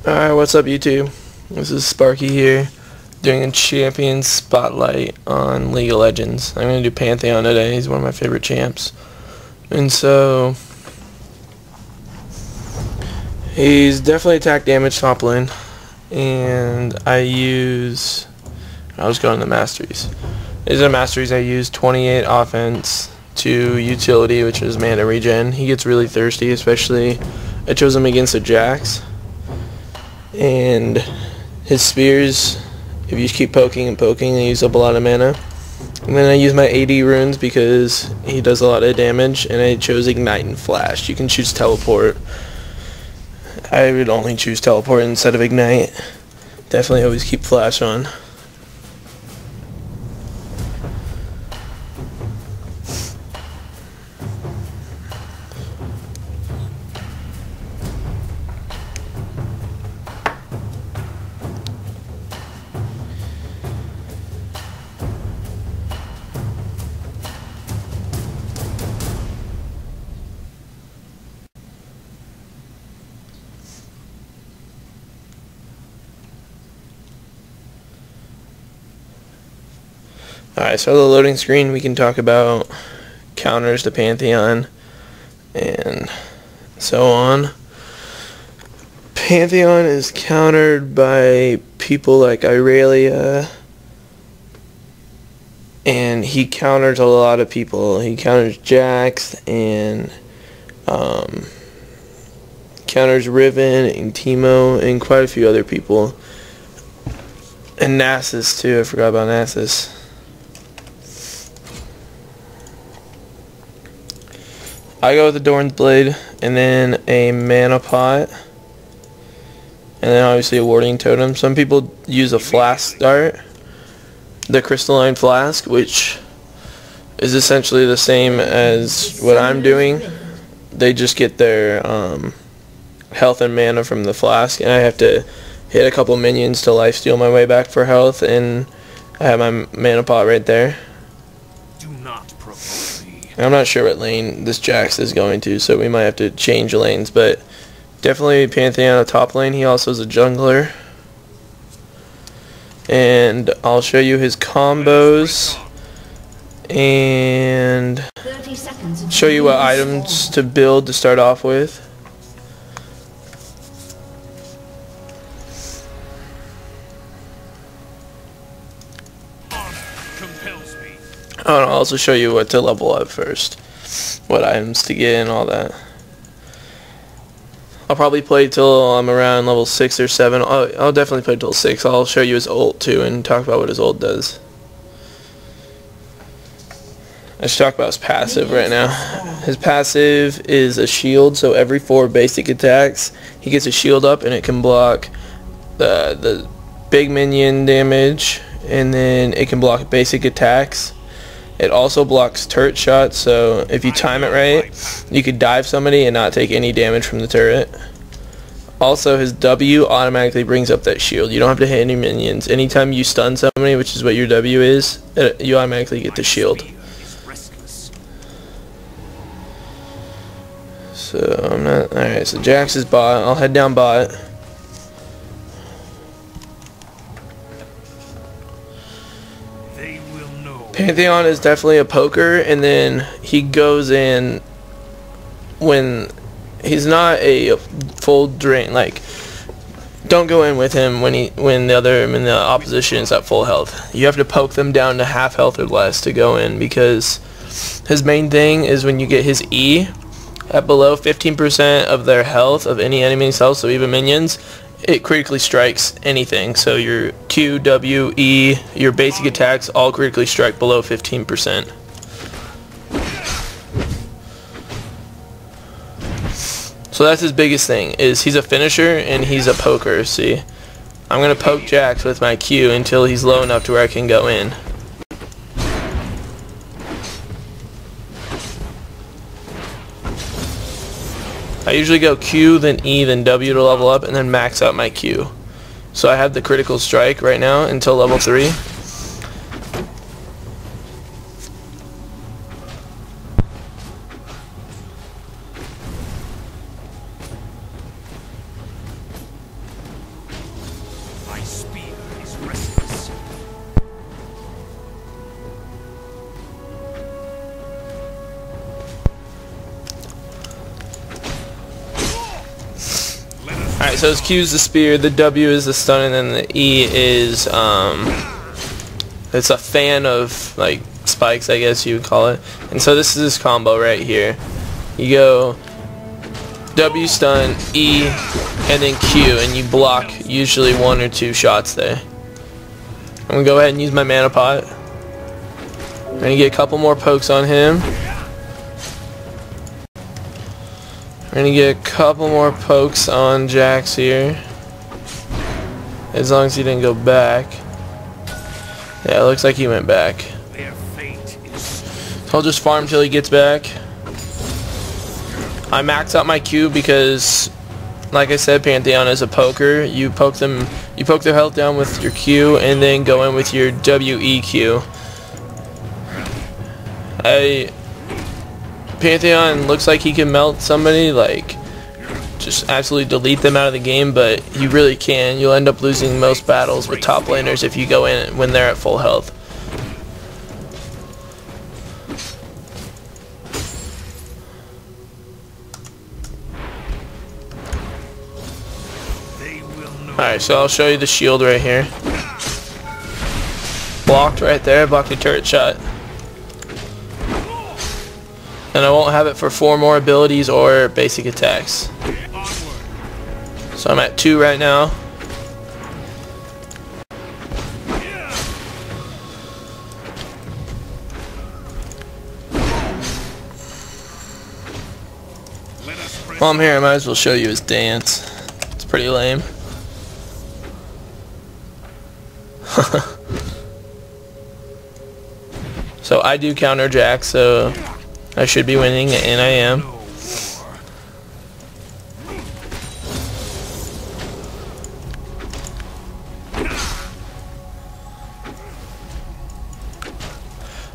Alright, what's up YouTube? This is Sparky here, doing a champion spotlight on League of Legends. I'm going to do Pantheon today. He's one of my favorite champs. And so, he's definitely attack damage top lane. And was going to masteries. These are masteries. I use 28 offense to utility, which is mana regen. He gets really thirsty, especially I chose him against the Jax. And his spears, if you keep poking and poking, they use up a lot of mana. And then I use my AD runes because he does a lot of damage, and I chose Ignite and Flash. You can choose Teleport. I would only choose Teleport instead of Ignite. Definitely always keep Flash on. Alright, so the loading screen, we can talk about counters to Pantheon and so on. Pantheon is countered by people like Irelia, and he counters a lot of people. He counters Jax and counters Riven and Teemo and quite a few other people. And Nasus too, I forgot about Nasus. I go with the Dorn's Blade, and then a Mana Pot, and then obviously a Warding Totem. Some people use a Flask Dart, the Crystalline Flask, which is essentially the same as what I'm doing. They just get their health and mana from the Flask, and I have to hit a couple minions to lifesteal my way back for health, and I have my Mana Pot right there. Do not provoke. I'm not sure what lane this Jax is going to, so we might have to change lanes, but definitely Pantheon a top lane. He also is a jungler. And I'll show you his combos and show you what items to build to start off with. I'll also show you what to level up first, what items to get and all that. I'll probably play till I'm around level 6 or 7. I'll definitely play till 6. I'll show you his ult too and talk about what his ult does. I should talk about his passive right now. His passive is a shield, so every 4 basic attacks he gets a shield up, and it can block the big minion damage, and then it can block basic attacks. It also blocks turret shots, so if you time it right, you could dive somebody and not take any damage from the turret. Also, his W automatically brings up that shield. You don't have to hit any minions. Anytime you stun somebody, which is what your W is, you automatically get the shield. So, alright, so Jax is bot. I'll head down bot. Pantheon is definitely a poker, and then he goes in when he's not a full drain. Like, don't go in with him when the opposition is at full health. You have to poke them down to half health or less to go in, because his main thing is when you get his E at below 15% of their health of any enemy's health, so even minions, it critically strikes anything. So your Q, W, E, your basic attacks all critically strike below 15%. So that's his biggest thing, is he's a finisher and he's a poker. See, I'm going to poke Jax with my Q until he's low enough to where I can go in. I usually go Q, then E, then W to level up, and then max out my Q. So I have the critical strike right now until level 3. Alright, so his Q is the spear, the W is the stun, and then the E is, it's a fan of, like, spikes, I guess you would call it. And so this is his combo right here. You go W stun, E, and then Q, and you block usually 1 or 2 shots there. I'm going to go ahead and use my mana pot. I'm going to get a couple more pokes on him. We're going to get a couple more pokes on Jax here. As long as he didn't go back. Yeah, it looks like he went back. So I'll just farm till he gets back. I max out my Q because, like I said, Pantheon is a poker. You poke their health down with your Q and then go in with your WEQ. Pantheon looks like he can melt somebody, like just absolutely delete them out of the game, but you really can. You'll end up losing most battles with top laners if you go in when they're at full health. Alright, so I'll show you the shield right here. Blocked right there, blocked the turret shot. And I won't have it for 4 more abilities or basic attacks. So I'm at 2 right now. While I'm here, I might as well show you his dance. It's pretty lame. So I do counter Jax, so I should be winning, and I am.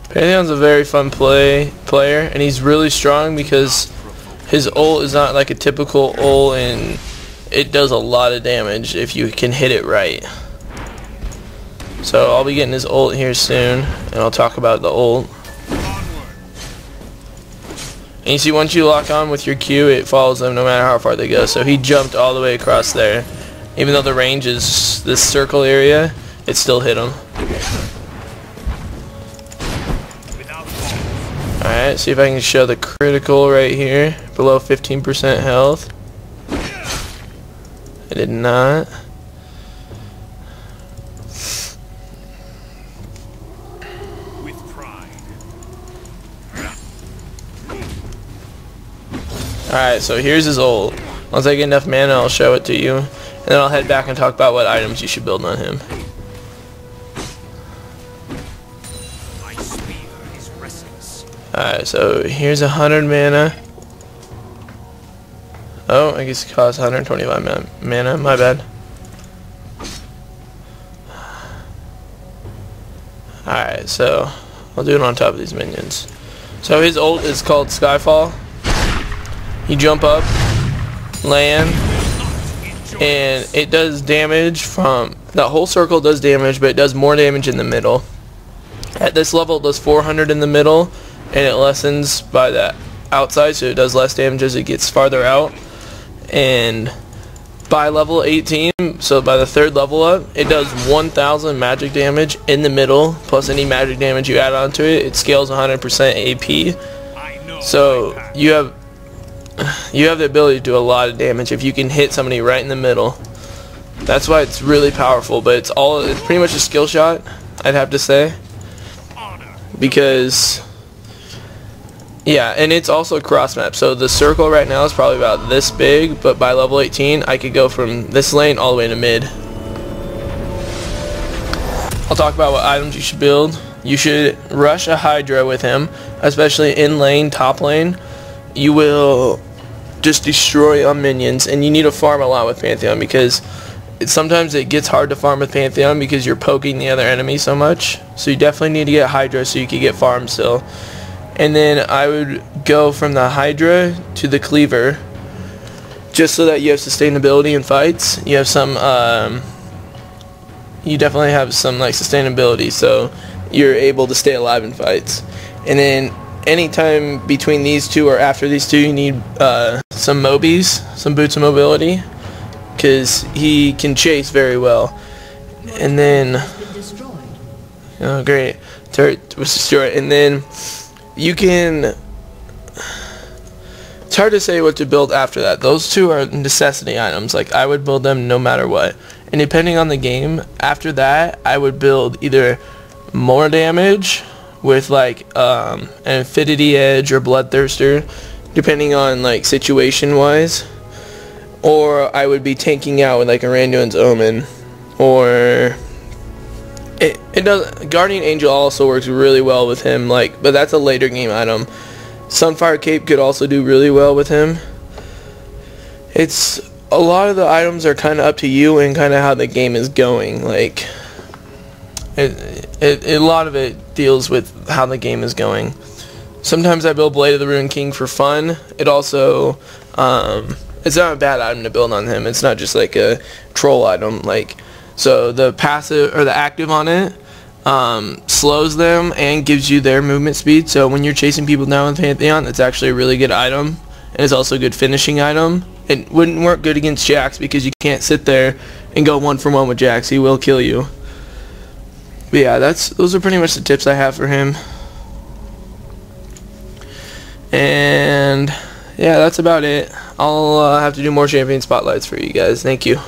Pantheon's a very fun player, and he's really strong because his ult is not like a typical ult, and it does a lot of damage if you can hit it right. So I'll be getting his ult here soon, and I'll talk about the ult. And you see, once you lock on with your Q, it follows them no matter how far they go. So he jumped all the way across there. Even though the range is this circle area, it still hit him. Alright, see if I can show the critical right here. Below 15% health. I did not. Alright, so here's his ult. Once I get enough mana, I'll show it to you. And then I'll head back and talk about what items you should build on him. Alright, so here's 100 mana. Oh, I guess it costs 125 mana. My bad. Alright, so I'll do it on top of these minions. So his ult is called Skyfall. You jump up, land, and it does damage from, the whole circle does damage, but it does more damage in the middle. At this level it does 400 in the middle, and it lessens by the outside, so it does less damage as it gets farther out. And by level 18, so by the 3rd level up, it does 1000 magic damage in the middle, plus any magic damage you add onto it. It scales 100% AP. So you have the ability to do a lot of damage if you can hit somebody right in the middle. That's why it's really powerful, but it's pretty much a skill shot, I'd have to say. Because, yeah, and it's also a cross map. So the circle right now is probably about this big, but by level 18, I could go from this lane all the way to mid. I'll talk about what items you should build. You should rush a Hydra with him, especially in lane, top lane. You will just destroy on minions, and you need to farm a lot with Pantheon because sometimes it gets hard to farm with Pantheon because you're poking the other enemy so much. So you definitely need to get Hydra so you can get farm still. And then I would go from the Hydra to the Cleaver just so that you have sustainability in fights. You have some, you definitely have some like sustainability, so you're able to stay alive in fights. And then anytime between these two or after these two, you need some Mobies, some Boots of Mobility. because he can chase very well. And then, oh great, turret was destroyed. And then you can, it's hard to say what to build after that. Those two are necessity items. Like, I would build them no matter what. And depending on the game, after that, I would build either more damage with like an Infinity Edge or Bloodthirster, depending on like situation wise, or I would be tanking out with like a Randuin's Omen, or it does. Guardian Angel also works really well with him, like, but that's a later game item. Sunfire Cape could also do really well with him. It's a lot of the items are kind of up to you and kind of how the game is going. Like, a lot of it deals with how the game is going. Sometimes I build Blade of the Ruined King for fun. It also, it's not a bad item to build on him. It's not just like a troll item. Like, so the passive or the active on it slows them and gives you their movement speed. So when you're chasing people down with Pantheon, it's actually a really good item, and it's also a good finishing item. It wouldn't work good against Jax because you can't sit there and go 1-for-1 with Jax. He will kill you. But yeah, those are pretty much the tips I have for him. And yeah, that's about it. I'll have to do more champion spotlights for you guys. Thank you.